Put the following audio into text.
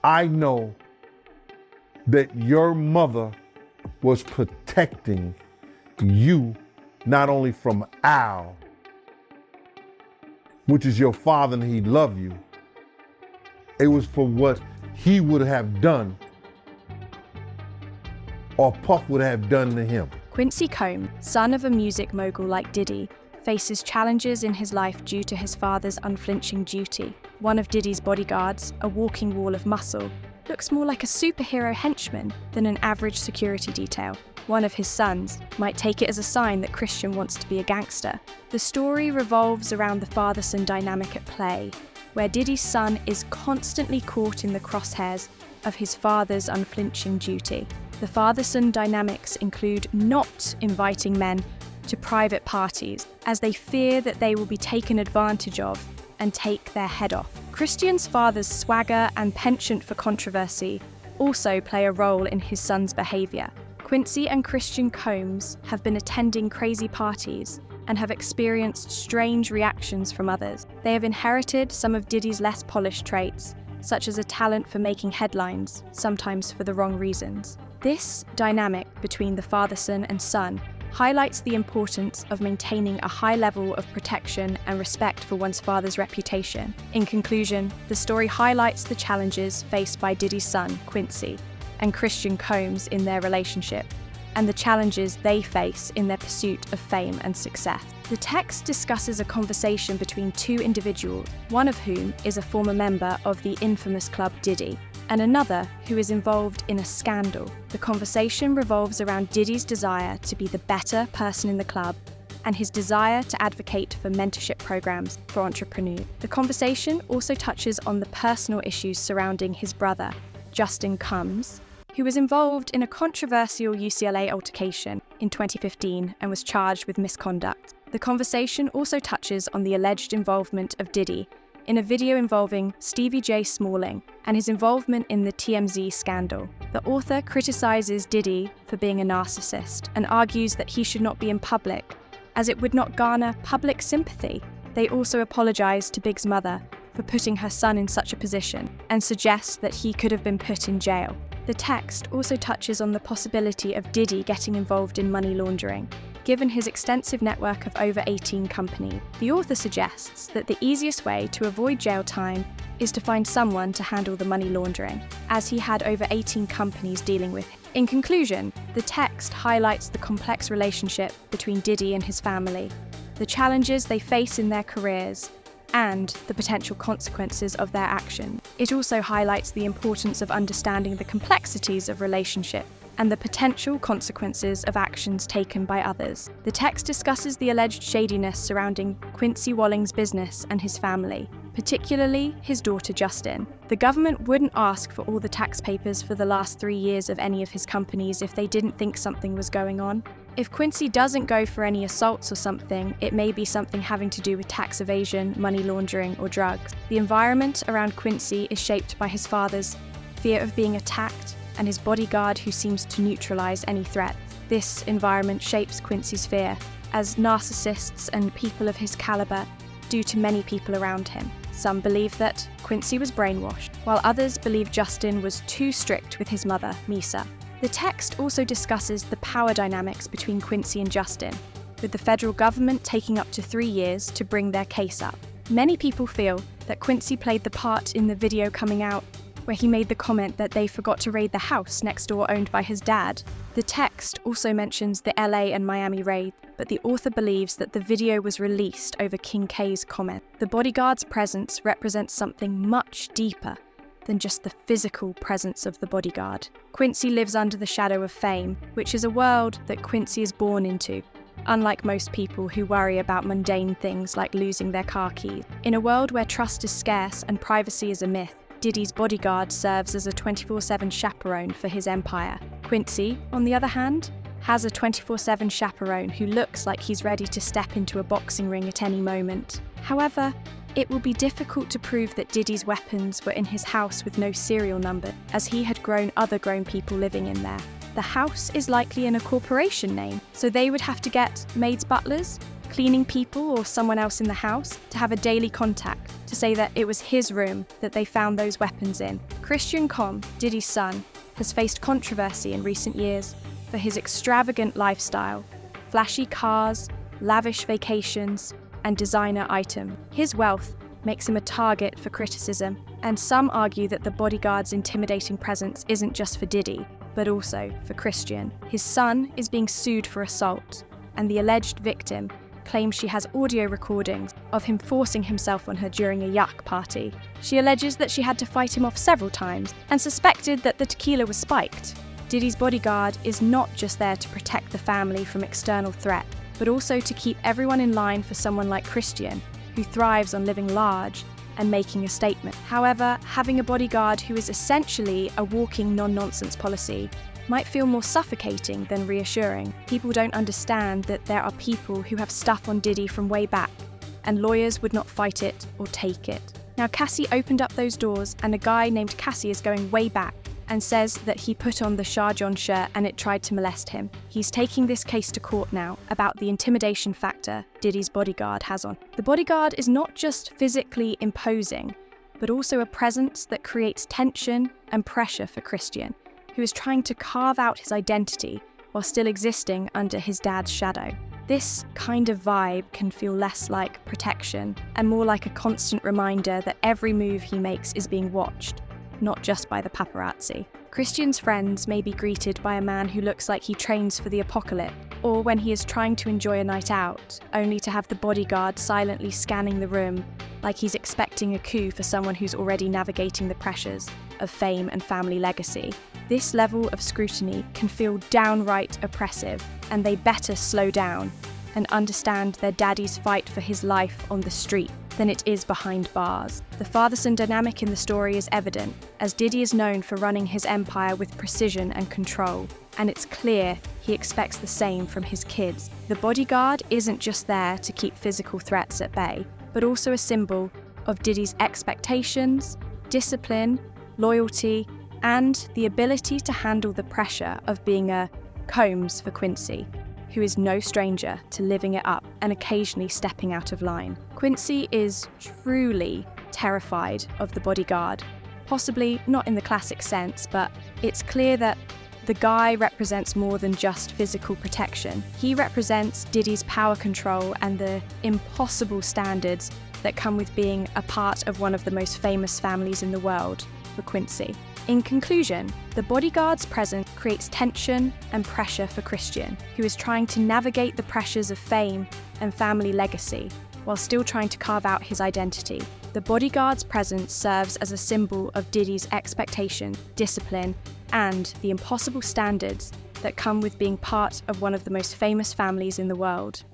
I know that your mother was protecting you not only from Al, which is your father and he loved you. It was for what he would have done or Puff would have done to him. Quincy Combs, son of a music mogul like Diddy, faces challenges in his life due to his father's unflinching duty. One of Diddy's bodyguards, a walking wall of muscle, looks more like a superhero henchman than an average security detail. One of his sons might take it as a sign that Christian wants to be a gangster. The story revolves around the father-son dynamic at play, where Diddy's son is constantly caught in the crosshairs of his father's unflinching duty. The father-son dynamics include not inviting men to private parties, as they fear that they will be taken advantage of and take their head off. Christian's father's swagger and penchant for controversy also play a role in his son's behaviour. Quincy and Christian Combs have been attending crazy parties and have experienced strange reactions from others. They have inherited some of Diddy's less polished traits, such as a talent for making headlines, sometimes for the wrong reasons. This dynamic between the father-son and son highlights the importance of maintaining a high level of protection and respect for one's father's reputation. In conclusion, the story highlights the challenges faced by Diddy's son, Quincy, and Christian Combs in their relationship, and the challenges they face in their pursuit of fame and success. The text discusses a conversation between two individuals, one of whom is a former member of the infamous club Diddy, and another who is involved in a scandal. The conversation revolves around Diddy's desire to be the better person in the club and his desire to advocate for mentorship programs for entrepreneurs. The conversation also touches on the personal issues surrounding his brother, Justin Combs, who was involved in a controversial UCLA altercation in 2015 and was charged with misconduct. The conversation also touches on the alleged involvement of Diddy in a video involving Stevie J. Smalling and his involvement in the TMZ scandal. The author criticizes Diddy for being a narcissist and argues that he should not be in public, as it would not garner public sympathy. They also apologize to Big's mother for putting her son in such a position and suggest that he could have been put in jail. The text also touches on the possibility of Diddy getting involved in money laundering. Given his extensive network of over 18 companies, the author suggests that the easiest way to avoid jail time is to find someone to handle the money laundering, as he had over 18 companies dealing with him. In conclusion, the text highlights the complex relationship between Diddy and his family, the challenges they face in their careers, and the potential consequences of their action. It also highlights the importance of understanding the complexities of relationship and the potential consequences of actions taken by others. The text discusses the alleged shadiness surrounding Quincy Walling's business and his family, particularly his daughter Justin. The government wouldn't ask for all the tax papers for the last 3 years of any of his companies if they didn't think something was going on. If Quincy doesn't go for any assaults or something, it may be something having to do with tax evasion, money laundering, or drugs. The environment around Quincy is shaped by his father's fear of being attacked and his bodyguard who seems to neutralize any threat. This environment shapes Quincy's fear, as narcissists and people of his caliber do to many people around him. Some believe that Quincy was brainwashed, while others believe Justin was too strict with his mother, Misa. The text also discusses the power dynamics between Quincy and Justin, with the federal government taking up to 3 years to bring their case up. Many people feel that Quincy played the part in the video coming out where he made the comment that they forgot to raid the house next door owned by his dad. The text also mentions the LA and Miami raid, but the author believes that the video was released over King K's comment. The bodyguard's presence represents something much deeper than just the physical presence of the bodyguard. Quincy lives under the shadow of fame, which is a world that Quincy is born into, unlike most people who worry about mundane things like losing their car keys. In a world where trust is scarce and privacy is a myth, Diddy's bodyguard serves as a 24/7 chaperone for his empire. Quincy, on the other hand, has a 24/7 chaperone who looks like he's ready to step into a boxing ring at any moment. However, it will be difficult to prove that Diddy's weapons were in his house with no serial number, as he had other grown people living in there. The house is likely in a corporation name, so they would have to get maids, butlers, cleaning people, or someone else in the house to have a daily contact to say that it was his room that they found those weapons in. Christian Combs, Diddy's son, has faced controversy in recent years for his extravagant lifestyle, flashy cars, lavish vacations, and designer items. His wealth makes him a target for criticism, and some argue that the bodyguard's intimidating presence isn't just for Diddy, but also for Christian. His son is being sued for assault, and the alleged victim claims she has audio recordings of him forcing himself on her during a yacht party. She alleges that she had to fight him off several times and suspected that the tequila was spiked. Diddy's bodyguard is not just there to protect the family from external threat, but also to keep everyone in line for someone like Christian, who thrives on living large and making a statement. However, having a bodyguard who is essentially a walking non-nonsense policy might feel more suffocating than reassuring. People don't understand that there are people who have stuff on Diddy from way back, and lawyers would not fight it or take it. Now, Cassie opened up those doors, and a guy named Cassie is going way back and says that he put on the Shah John shirt and it tried to molest him. He's taking this case to court now about the intimidation factor Diddy's bodyguard has on. The bodyguard is not just physically imposing, but also a presence that creates tension and pressure for Christian, who is trying to carve out his identity while still existing under his dad's shadow. This kind of vibe can feel less like protection and more like a constant reminder that every move he makes is being watched, not just by the paparazzi. Christian's friends may be greeted by a man who looks like he trains for the apocalypse, or when he is trying to enjoy a night out, only to have the bodyguard silently scanning the room like he's expecting a coup for someone who's already navigating the pressures of fame and family legacy. This level of scrutiny can feel downright oppressive, and they better slow down and understand their daddy's fight for his life on the street than it is behind bars. The father-son dynamic in the story is evident, as Diddy is known for running his empire with precision and control, and it's clear he expects the same from his kids. The bodyguard isn't just there to keep physical threats at bay, but also a symbol of Diddy's expectations, discipline, loyalty, and the ability to handle the pressure of being a Combs for Quincy, who is no stranger to living it up and occasionally stepping out of line. Quincy is truly terrified of the bodyguard, possibly not in the classic sense, but it's clear that the guy represents more than just physical protection. He represents Diddy's power control and the impossible standards that come with being a part of one of the most famous families in the world, for Quincy. In conclusion, the bodyguard's presence creates tension and pressure for Christian, who is trying to navigate the pressures of fame and family legacy while still trying to carve out his identity. The bodyguard's presence serves as a symbol of Diddy's expectation, discipline, and the impossible standards that come with being part of one of the most famous families in the world.